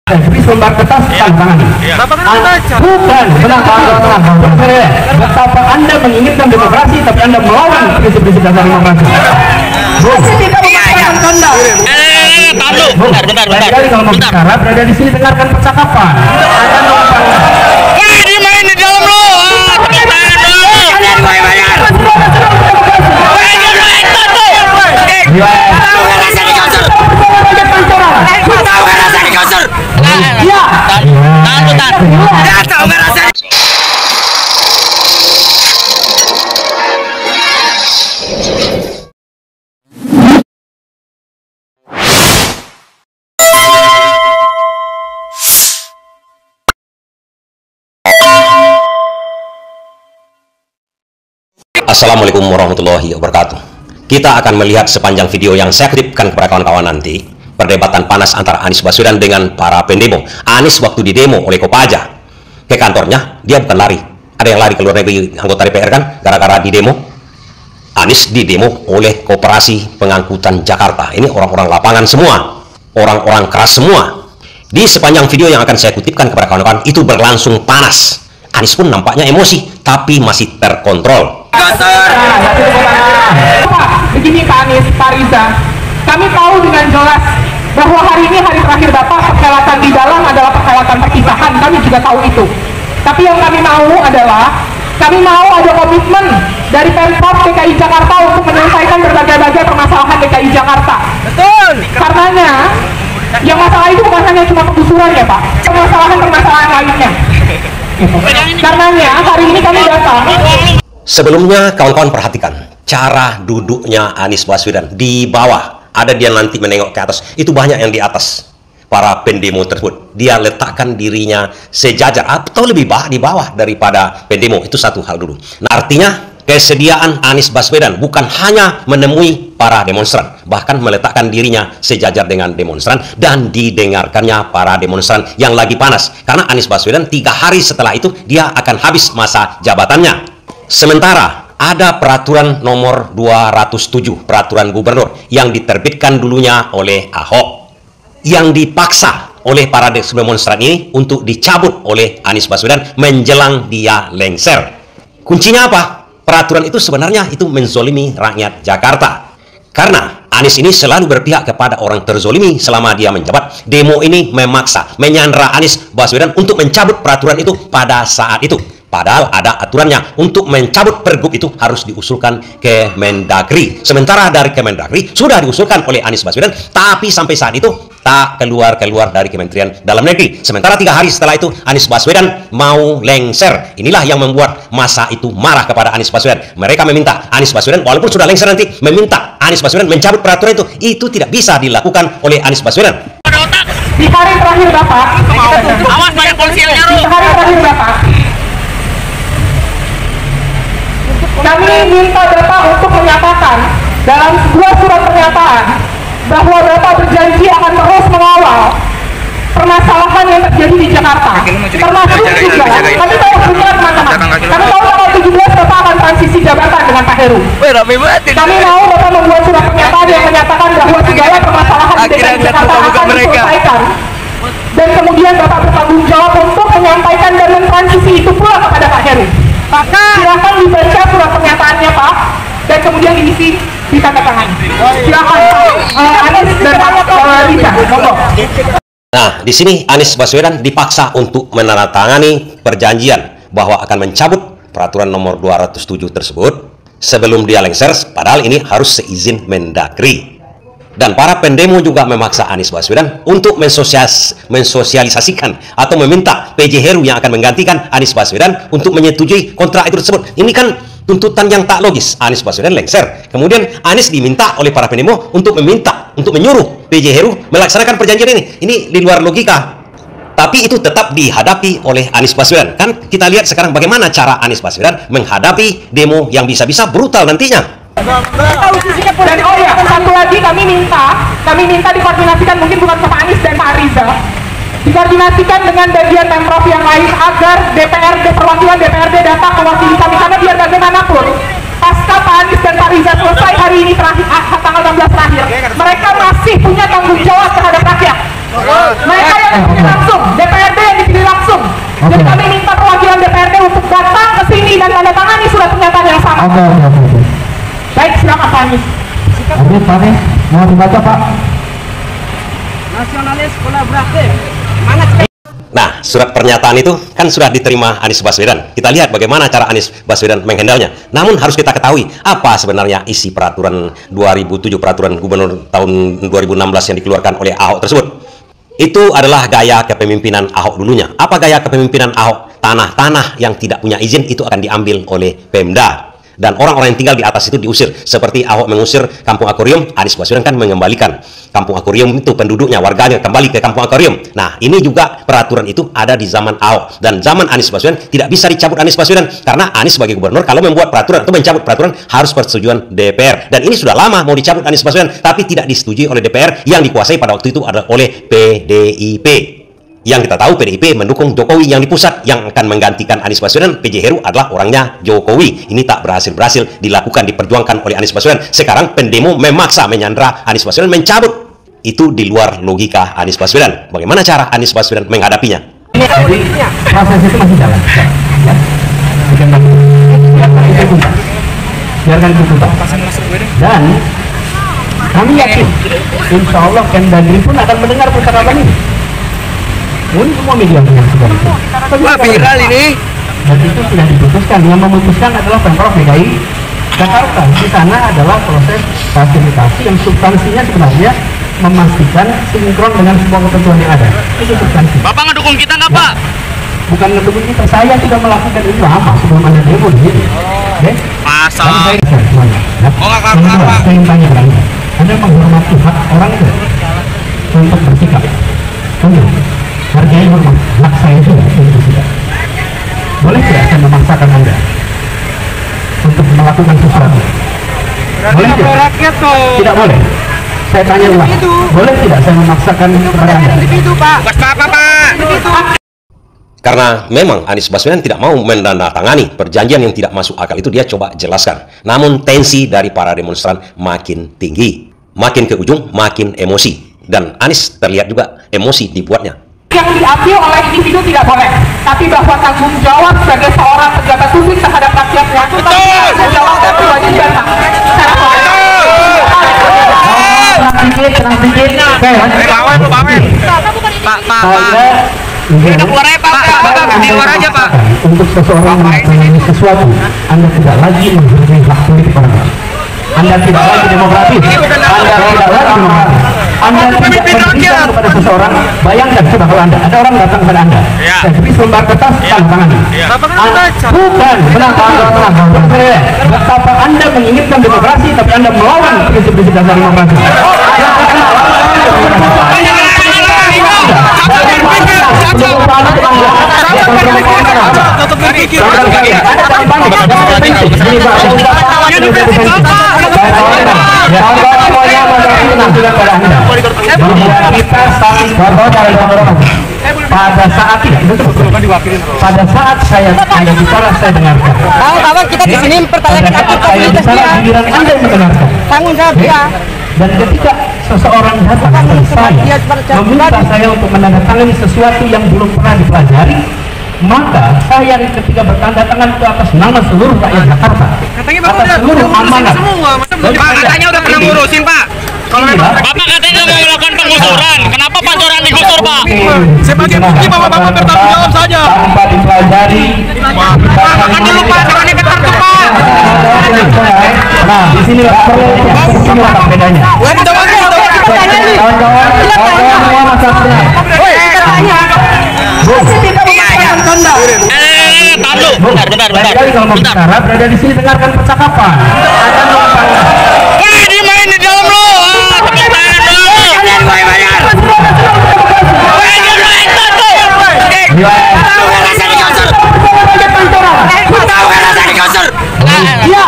Selembar kertas tanda tangan. Bukan betapa Anda menginginkan demokrasi, tapi Anda melawan prinsip-prinsip dasar demokrasi. Saya tidak memaksakan tanda. Bentar. Kalau mau bicara, berada di sini dengarkan percakapan. Dia main di dalam lo. Assalamualaikum warahmatullahi wabarakatuh. Kita akan melihat sepanjang video yang saya kutipkan kepada kawan-kawan nanti, perdebatan panas antara Anies Baswedan dengan para pendemo. Anies waktu didemo oleh Kopaja ke kantornya, dia bukan lari. Ada yang lari ke luar negeri, anggota DPR kan, gara-gara didemo. Anies didemo oleh Koperasi Pengangkutan Jakarta. Ini orang-orang lapangan semua, orang-orang keras semua. Di sepanjang video yang akan saya kutipkan kepada kawan-kawan, itu berlangsung panas. Anies pun nampaknya emosi, tapi masih terkontrol. Begini Pak Anies, Pak Riza, kami tahu dengan jelas bahwa hari ini hari terakhir Bapak, perhelatan di dalam adalah perhelatan perpisahan, kami juga tahu itu. Tapi yang kami mau adalah, kami mau ada komitmen dari Pemprov DKI Jakarta untuk menyelesaikan berbagai-bagai permasalahan DKI Jakarta. Betul. Karenanya, yang masalah itu bukan hanya cuma penggusuran ya Pak, permasalahan-permasalahan lainnya. Karenanya, hari ini kami datang. Sebelumnya kawan-kawan perhatikan cara duduknya Anies Baswedan di bawah. Ada dia nanti menengok ke atas, itu banyak yang di atas para pendemo tersebut. Dia letakkan dirinya sejajar atau lebih di bawah daripada pendemo. Itu satu hal dulu. Nah, artinya kesediaan Anies Baswedan bukan hanya menemui para demonstran, bahkan meletakkan dirinya sejajar dengan demonstran dan didengarkannya para demonstran yang lagi panas. Karena Anies Baswedan 3 hari setelah itu dia akan habis masa jabatannya. Sementara ada peraturan nomor 207, peraturan gubernur yang diterbitkan dulunya oleh Ahok, yang dipaksa oleh para demonstran ini untuk dicabut oleh Anies Baswedan menjelang dia lengser. Kuncinya apa? Peraturan itu sebenarnya itu menzolimi rakyat Jakarta. Karena Anies ini selalu berpihak kepada orang terzolimi selama dia menjabat. Demo ini memaksa, menyandera Anies Baswedan untuk mencabut peraturan itu pada saat itu. Padahal ada aturannya, untuk mencabut pergub itu harus diusulkan ke Mendagri. Sementara dari Kemendagri sudah diusulkan oleh Anies Baswedan, tapi sampai saat itu tak keluar dari Kementerian Dalam Negeri. Sementara 3 hari setelah itu Anies Baswedan mau lengser. Inilah yang membuat massa itu marah kepada Anies Baswedan. Mereka meminta Anies Baswedan, walaupun sudah lengser nanti, meminta Anies Baswedan mencabut peraturan itu. Itu tidak bisa dilakukan oleh Anies Baswedan. Di hari terakhir Bapak, Awas banyak polisi yang nyaru. di hari terakhir Bapak, kami minta Bapak untuk menyatakan dalam sebuah surat pernyataan bahwa Bapak berjanji akan terus mengawal permasalahan yang terjadi di Jakarta. Termasuk juga, kami tahu punya teman-teman, kami tahu tanggal 17 Bapak akan transisi jabatan dengan Pak Heru. Kami mau Bapak membuat surat pernyataan yang menyatakan bahwa segala permasalahan di Jakarta akan diselesaikan. Dan kemudian Bapak bertanggung jawab untuk menyampaikan dan mentransisi itu pula kepada Pak Heru. Maka silakan dibaca surat pernyataannya Pak, dan kemudian diisi di tanda tangan. Silakan Anies dan Pak Riza. Nah, di sini Anies Baswedan dipaksa untuk menandatangani perjanjian bahwa akan mencabut peraturan nomor 207 tersebut sebelum dia lengser, padahal ini harus seizin Mendagri. Dan para pendemo juga memaksa Anies Baswedan untuk mensosialisasikan atau meminta PJ Heru yang akan menggantikan Anies Baswedan untuk menyetujui kontrak itu tersebut. Ini kan tuntutan yang tak logis. Anies Baswedan lengser. Kemudian Anies diminta oleh para pendemo untuk menyuruh PJ Heru melaksanakan perjanjian ini. Ini di luar logika. Tapi itu tetap dihadapi oleh Anies Baswedan. Kan kita lihat sekarang bagaimana cara Anies Baswedan menghadapi demo yang bisa-bisa brutal nantinya. Dan oh ya, satu lagi kami minta dikoordinasikan, mungkin bukan sama Anies dan Pak Riza, dikoordinasikan dengan bagian Pemprov yang lain agar DPRD, perwakilan DPRD datang mewakili kami, karena biar bagaimanapun pasca Pak Anies dan Pak Riza selesai hari ini tanggal 16 terakhir, mereka masih punya tanggung jawab terhadap rakyat. Mereka yang yang dipilih langsung, DPRD yang dipilih langsung. Jadi kami minta perwakilan DPRD untuk datang ke sini dan tanda tangani surat pernyataan yang sama. Baik, silakan Pak Anies. Pak Anies, mau dibaca Pak. Nasionalis kolaboratif. Mana? Nah, surat pernyataan itu kan sudah diterima Anies Baswedan. Kita lihat bagaimana cara Anies Baswedan menghandlenya. Namun harus kita ketahui apa sebenarnya isi peraturan 2007, peraturan gubernur tahun 2016 yang dikeluarkan oleh Ahok tersebut. Itu adalah gaya kepemimpinan Ahok dulunya. Apa gaya kepemimpinan Ahok? Tanah-tanah yang tidak punya izin itu akan diambil oleh Pemda. Dan orang-orang yang tinggal di atas itu diusir. Seperti Ahok mengusir Kampung Akuarium, Anies Baswedan kan mengembalikan Kampung Akuarium itu, penduduknya, warganya kembali ke Kampung Akuarium. Nah, ini juga peraturan itu ada di zaman Ahok. Dan zaman Anies Baswedan tidak bisa dicabut Anies Baswedan. Karena Anies sebagai gubernur, kalau membuat peraturan atau mencabut peraturan, harus persetujuan DPR. Dan ini sudah lama mau dicabut Anies Baswedan, tapi tidak disetujui oleh DPR yang dikuasai pada waktu itu adalah oleh PDIP. Yang kita tahu PDIP mendukung Jokowi yang di pusat, yang akan menggantikan Anies Baswedan. PJ Heru adalah orangnya Jokowi. Ini tak berhasil dilakukan, diperjuangkan oleh Anies Baswedan. Sekarang pendemo memaksa menyandra Anies Baswedan, mencabut. Itu di luar logika Anies Baswedan. Bagaimana cara Anies Baswedan menghadapinya? Jadi proses itu masih jalan. Ya. Biarkan itu tuntas. Dan kami yakin, insya Allah Kemdagri pun akan mendengar percakapan ini. Ini semua media menyaksikan itu. Wah, viral ini. Dan itu sudah diputuskan. Yang memutuskan adalah Pemprov DKI Jakarta. Di sana adalah proses fasilitasi yang substansinya sebenarnya memastikan sinkron dengan semua ketentuan yang ada. Itu substansi. Bapak ngedukung kita nggak, Pak? Bukan ngedukung kita. Saya sudah melakukan itu lama sebelum ada demo di sini. Oke? Masa? Dan saya semuanya. Ya. Oh, nggak Yang kedua, apa-apa. saya ingin tanya ke Anda. Anda menghormati hak orang itu untuk bersikap. Tunggu. Hargai hormat, hak saya juga untuk bersikap. Boleh tidak saya memaksakan Anda untuk melakukan sesuatu? Boleh tidak? Tidak boleh. Saya tanya ulang. Boleh tidak saya memaksakan kepada Anda? Bukan apa-apa, Pak. Karena memang Anies Baswedan tidak mau menandatangani perjanjian yang tidak masuk akal itu, dia coba jelaskan. Namun tensi dari para demonstran makin tinggi. Makin ke ujung, makin emosi. Dan Anies terlihat juga emosi dibuatnya. Yang diambil oleh individu tidak boleh, tapi bahwa tanggung jawab sebagai seorang pejabat publik terhadap rakyatnya itu tanggung jawab dan kewajiban secara Tenang sedikit. Bawa, Pak. Kita keluar aja, Pak. Di luar aja, Pak. Untuk seseorang mengalami sesuatu, Anda tidak lagi menghargai hak politik orang. Anda tidak lagi demokratis. Anda tidak berbicara kepada seseorang. Bayangkan coba kalau ada orang datang kepada Anda, saya beri selembar kertas, tanda tangani. Bukan, betapa Anda menginginkan demokrasi, tapi Anda melawan prinsip-prinsip dasar demokrasi. Pada saat saya bicara, saya dengarkan. Kawan kita di sini pertanyakan akuntabilitas dia. Anda yang mendengarkan. Tanggung jawab dia. Dan ketika seseorang datang ke saya meminta saya untuk menandatangani sesuatu yang belum pernah dipelajari, maka saya ketika bertanda tangan itu atas nama seluruh rakyat Jakarta, atas seluruh amanat. Pak, katanya udah pernah ngurusin, Pak. Kalau Bapak katanya mau melakukan penggusuran, kenapa pancoran digusur, Pak? Sebagai bukti bahwa Bapak bertanggung jawab saja. Tanpa dipelajari. Kan dulu Pak, jangan diketar tuh, Pak. Nah, di sini bedanya. Kawan-kawan semua masalahnya. Bentar. Kalau mau bicara, berada di sini dengarkan percakapan. Wah, dimain di dalam lu. Tepuk tangan lu. Kalian gue bayar. Tahu kan rasa digosur? Iya.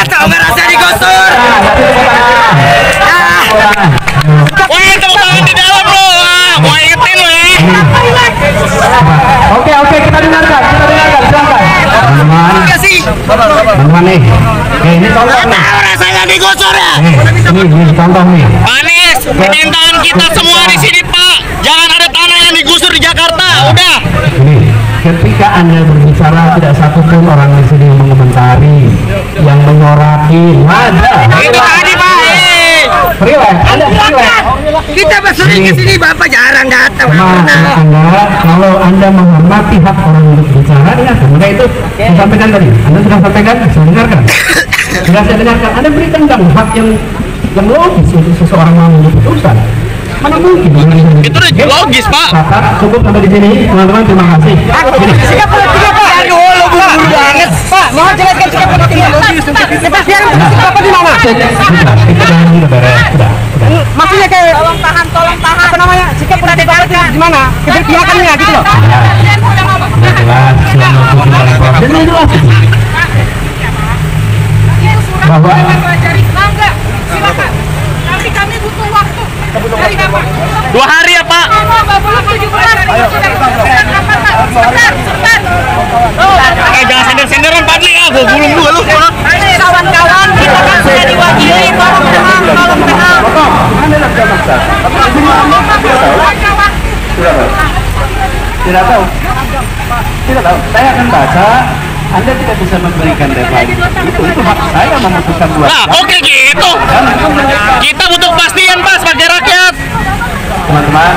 Tahu kan rasa digosur? Wah, tepuk tangan di dalam lu. Gua ingetin lu ya. Oke, kita dengarkan, silakan. Teman-teman nih. Ini contoh nih. Tahu rasanya digosur ya? Ini contoh nih. Anies, permintaan kita semua di sini, Pak. ketika Anda berbicara tidak satupun orang di sini yang mengomentari, yang menyoraki. Ada. Itu tadi Pak. Relax, Anda relax. Kita sering ke sini Bapak jarang datang. Anda, kalau Anda menghormati hak orang untuk bicara, ya semoga itu saya sampaikan tadi. Anda sudah sampaikan, saya dengarkan. Sudah saya dengarkan. Anda berikan dong hak yang logis untuk seseorang mengambil keputusan. Mana mungkin? Itu udah logis Pak. Cukup sampai di sini, teman-teman. Terima kasih. Sikap politik apa? Aduh, lo buru-buru banget. Pak, mohon jelaskan sikap politik. Kita siaran sikap apa di mana? Sudah beres, sudah. Maksudnya kayak tolong tahan. Apa namanya? Sikap politik Bapak itu gimana? Keberpihakannya gitu loh. Jelas, dan ini jelas bahwa silakan. Nanti kami butuh waktu. Dari Bapak. 2 hari ya Pak. Belum 17. Sebentar. Jangan sender-senderan Pak Dli. Gua gulung dulu lu. Kawan-kawan, kita kan sudah diwakili. Tolong tenang. Tidak tahu. Saya akan baca. Anda tidak bisa memberikan deadline. Itu hak saya memutuskan buat. Nah, oke gitu. Kita butuh kepastian Pak sebagai rakyat. Teman-teman,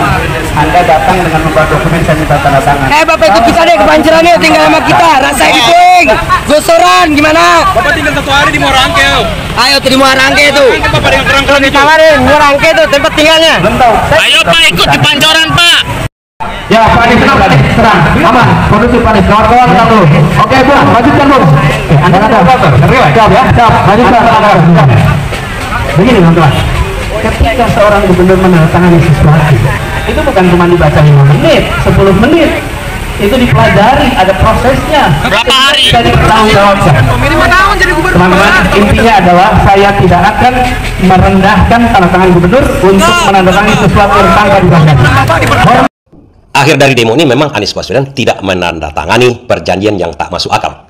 Anda datang dengan membawa dokumen, saya minta tanda tangan. Bapak ikut kita deh kebanjirannya tinggal sama kita. Rasain ping. Gosoran gimana? Bapak tinggal 1 hari di Muarangke. Ayo tuh di Muarangke tuh. Bapak dengan kerang-kerang itu. Tawarin Muarangke tuh tempat tinggalnya. Belum tahu. Ayo Pak ikut di Pancoran Pak. Ya, Pak Anies, serang, aman, kondusif Pak Anies, kawan-kawan kita dulu. Oke, Bu, lanjutkan Bu. Anda siap ya, siap, lanjutkan. Begini teman-teman, ketika seorang gubernur menandatangani sesuatu, itu bukan cuma dibaca 5 menit, 10 menit, itu dipelajari, ada prosesnya. Berapa hari? Jadi bertanggungjawabkan. Teman-teman, intinya adalah saya tidak akan merendahkan tanda tangan gubernur untuk menandatangani sesuatu yang tanpa dipelajari. Akhir dari demo ini memang Anies Baswedan tidak menandatangani perjanjian yang tak masuk akal.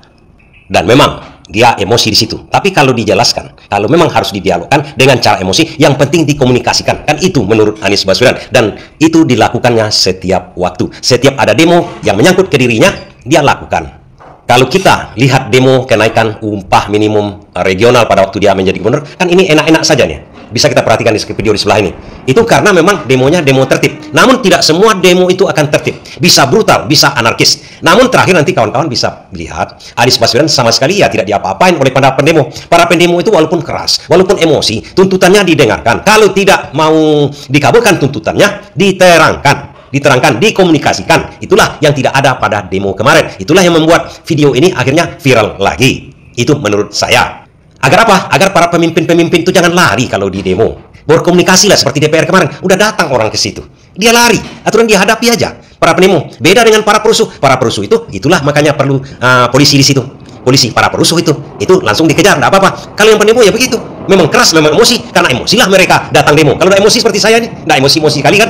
Dan memang dia emosi di situ. Tapi kalau dijelaskan, kalau memang harus didialogkan dengan cara emosi, yang penting dikomunikasikan. Kan itu menurut Anies Baswedan. Dan itu dilakukannya setiap waktu. Setiap ada demo yang menyangkut ke dirinya, dia lakukan. Kalau kita lihat demo kenaikan upah minimum regional pada waktu dia menjadi gubernur, kan ini enak-enak saja nih. Bisa kita perhatikan di video di sebelah ini. Itu karena memang demonya demo tertib. Namun tidak semua demo itu akan tertib. Bisa brutal, bisa anarkis. Namun terakhir nanti kawan-kawan bisa lihat, Anies Baswedan sama sekali ya tidak diapa-apain oleh para pendemo. Para pendemo itu walaupun keras, walaupun emosi, tuntutannya didengarkan. Kalau tidak mau dikabulkan tuntutannya, diterangkan, dikomunikasikan. Itulah yang tidak ada pada demo kemarin. Itulah yang membuat video ini akhirnya viral lagi. Itu menurut saya. Agar apa? Agar para pemimpin-pemimpin itu jangan lari kalau di demo. Berkomunikasilah seperti DPR kemarin. Udah datang orang ke situ. Dia lari. Aturan dia hadapi aja. Para pendemo. Beda dengan para perusuh. Para perusuh itu, itulah makanya perlu polisi di situ. Polisi, para perusuh itu langsung dikejar. Nggak apa-apa. Kalau yang pendemo ya begitu. Memang keras, memang emosi. Karena emosilah mereka datang demo. Kalau udah emosi seperti saya nih, nggak emosi-emosi kali kan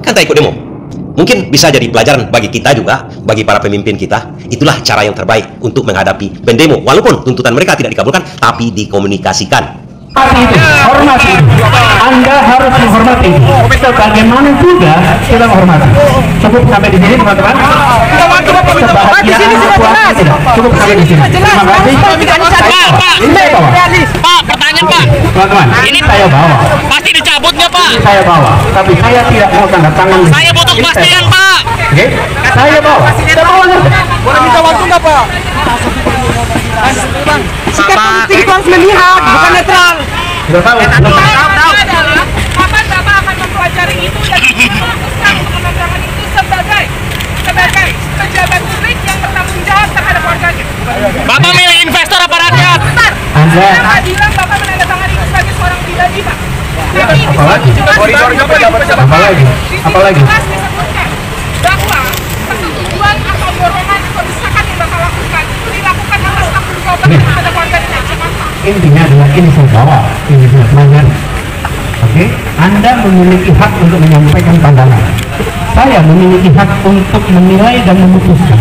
tak ikut demo. Mungkin bisa jadi pelajaran bagi kita juga, bagi para pemimpin kita. Itulah cara yang terbaik untuk menghadapi pendemo. Walaupun tuntutan mereka tidak dikabulkan, tapi dikomunikasikan. Hormati. Anda harus menghormati. Bagaimana juga kita menghormati. Cukup sampai di sini teman-teman. Cukup sampai di sini. Terima kasih. Pak, pertanyaan Pak. Teman-teman, ini saya bawa. Pasti dicabut nggak Pak? Saya bawa, tapi saya tidak mau tanda tangan. Saya butuh kepastian Pak. Oke, saya bawa. Saya bawa. Boleh minta waktu nggak Pak? Sikap politik itu harus melihat, bukan netral. Sudah tahu. Kapan Bapak akan mempelajari itu dan memutuskan menandatangani itu sebagai pejabat publik yang bertanggung jawab terhadap warganya? Bapak milih investor apa rakyat? Anda Bapak bilang Bapak menandatangani itu sebagai seorang pribadi, Pak. Tapi apalagi? Apalagi? jelas disebutkan bahwa persetujuan atau dorongan atau desakan yang Bapak lakukan itu dilakukan atas tanggung jawab terhadap warga dki Jakarta. Intinya adalah ini saya bawa, ini saya pelajari. Oke, Anda memiliki hak untuk menyampaikan pandangan. Saya memiliki hak untuk menilai dan memutuskan.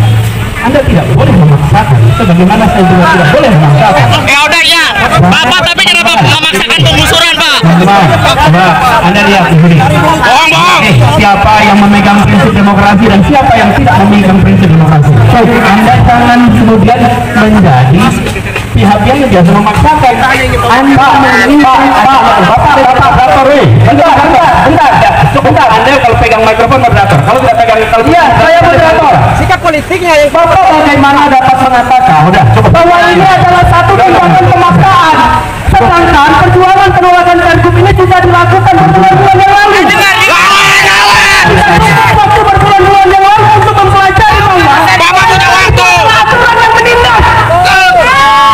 Anda tidak boleh memaksakan, sebagaimana saya juga tidak boleh memaksakan. Udah ya, Bapak tapi kenapa memaksakan penggusuran, Pak? Coba Anda lihat di sini. Bohong. Siapa yang memegang prinsip demokrasi dan siapa yang tidak memegang prinsip demokrasi. So, Anda jangan kemudian menjadi pihak yang biasa memaksakan. Anda bentar, Anda kalau pegang mikrofon moderator, kalau tidak pegang saya moderator. Sikap politiknya yang Bapak bagaimana dapat mengatakan bahwa ini adalah satu tindakan pemaksaan, sedangkan perjuangan penolakan Pergub ini sudah dilakukan berbulan-bulan yang lalu. Waktu berbulan-bulan yang lalu untuk mempelajari bahwa Bapak punya waktu. aturan yang menindas.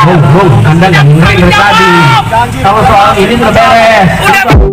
Bung, Anda nggak dengerin dari tadi. Kalau soal ini sudah beres.